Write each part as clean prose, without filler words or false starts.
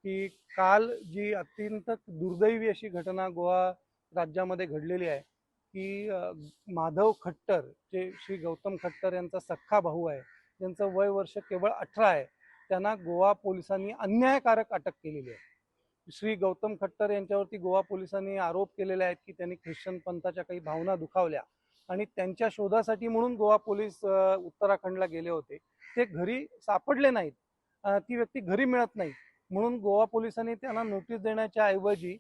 की काल जी अत्यंत दुर्दैवी अशी घटना गोवा राज्यामध्ये घडलेली आहे की माधव खट्टर जे श्री गौतम खट्टर यांचा सख्खा भाऊ आहे, ज्यांचं वय वर्ष केवळ 18 आहे, त्यांना गोवा पोलिसांनी अन्यायकारक अटक केलेली आहे। श्री गौतम खट्टर यांच्यावरती गोवा पोलिसांनी आरोप केलेले आहेत की त्यांनी ख्रिश्चन पंथाच्या काही भावना दुखावल्या आणि त्यांच्या शोधासाठी म्हणून गोवा पोलीस उत्तराखंडला गेले होते। ते घरी सापडले नाहीत, ती व्यक्ती घरी मिळत नाही, म्हणून गोवा पोलिसांनी त्यांना नोटीस देण्याच्या ऐवजी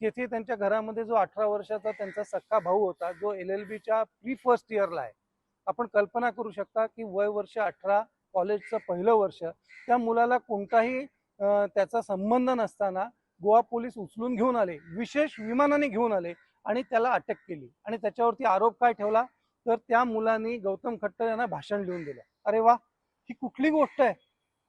तेथे त्यांच्या घरामध्ये जो 18 वर्षाचा त्यांचा सख्खा भाऊ होता, जो LLBच्या प्री फर्स्ट इयरला आहे, आपण कल्पना करू शकता की वय वर्ष 18, कॉलेजचं पहिलं वर्ष, त्या मुलाला कोणताही त्याचा संबंध नसताना गोवा पोलीस उचलून घेऊन आले, विशेष विमानाने घेऊन आले आणि त्याला अटक केली। आणि त्याच्यावरती आरोप काय ठेवला तर त्या मुलांनी गौतम खट्टर यांना भाषण लिहून दिलं। अरे वा, ही कुठली गोष्ट आहे?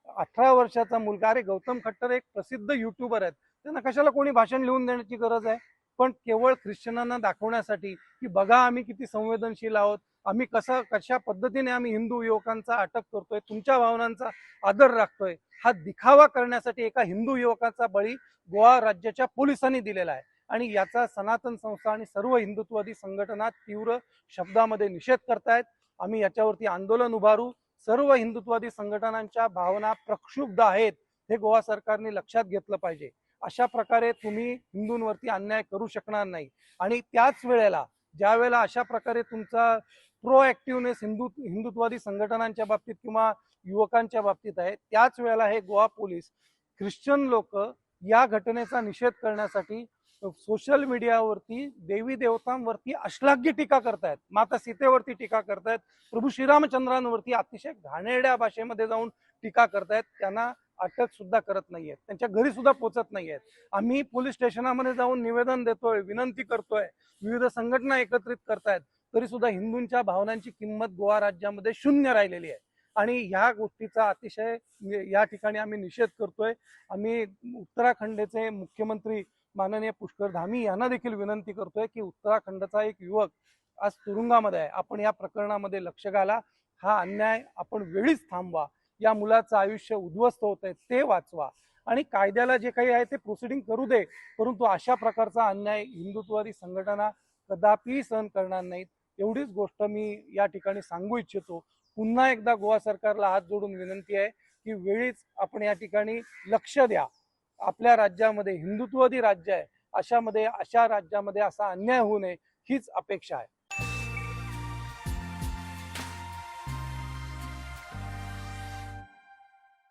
18 वर्षाचा मुलगा, अरे गौतम खट्टर एक प्रसिद्ध युट्यूबर आहेत, त्यांना कशाला कोणी भाषण लिहून देण्याची गरज आहे? पण केवळ ख्रिश्चनांना दाखवण्यासाठी की बघा आम्ही किती संवेदनशील आहोत, आम्ही कशा पद्धतीने आम्ही हिंदू युवकांचा अटक करतोय, तुमच्या भावनांचा आदर राखतोय, हा दिखावा करण्यासाठी एका हिंदू युवकाचा बळी गोवा राज्याच्या पोलिसांनी दिलेला आहे। आणि याचा सनातन संस्था आणि सर्व हिंदुत्ववादी संघटना तीव्र शब्दामध्ये निषेध करतायत। आम्ही याच्यावरती आंदोलन उभारू। सर्व हिंदुत्ववादी संघटनांच्या भावना प्रक्षुब्ध आहेत, हे गोवा सरकारने लक्षात घेतलं पाहिजे। अशा प्रकारे तुम्ही हिंदूंवरती अन्याय करू शकणार नाही। आणि त्याच वेळेला ज्या वेळेला अशा प्रकारे तुमचा प्रोएक्टिव्हनेस हिंदुत्ववादी संघटनांच्या बाबतीत किंवा युवकांच्या बाबतीत आहे, त्याच वेळेला हे गोवा पोलीस ख्रिश्चन लोक या घटनेचा निषेध करण्यासाठी सोशल मीडियावरती देवी देवतांवरती अश्लाघ्य टीका करतायत, माता सीतेवरती टीका करतायत, प्रभू श्रीरामचंद्रांवरती अतिशय घाणेरड्या भाषेमध्ये जाऊन टीका करतायत। त्यांना अटक सुद्धा करत नाहीयेत, त्यांच्या घरी सुद्धा पोहोचत नाहीयेत। आम्ही पोलीस स्टेशनामध्ये जाऊन निवेदन देतोय, विनंती करतोय, विविध संघटना एकत्रित करतायत, तरी सुद्धा हिंदूंच्या भावनांची किंमत गोवा राज्यामध्ये शून्य राहिलेली आहे। आणि ह्या गोष्टीचा अतिशय या ठिकाणी आम्ही निषेध करतोय। आम्ही उत्तराखंडचे मुख्यमंत्री माननीय पुष्कर धामी यांना देखील विनंती करतोय की उत्तराखंडचा एक युवक आज तुरुंगामध्ये आहे, आपण या प्रकरणामध्ये लक्ष घाला, हा अन्याय आपण वेळीच थांबवा, या मुलाचं आयुष्य उद्ध्वस्त होत आहे ते वाचवा आणि कायद्याला जे काही आहे ते प्रोसिडिंग करू दे, परंतु अशा प्रकारचा अन्याय हिंदुत्ववादी संघटना कदापि सहन करणार नाहीत। एवढीच गोष्ट मी या ठिकाणी सांगू इच्छितो। पुन्हा एकदा गोवा सरकारला हात जोडून विनंती आहे की वेळीच आपण या ठिकाणी लक्ष द्या। आपल्या राज्यामध्ये हिंदुत्ववादी राज्य आहे, अशा राज्यामध्ये असा अन्याय होऊ नये हीच अपेक्षा आहे।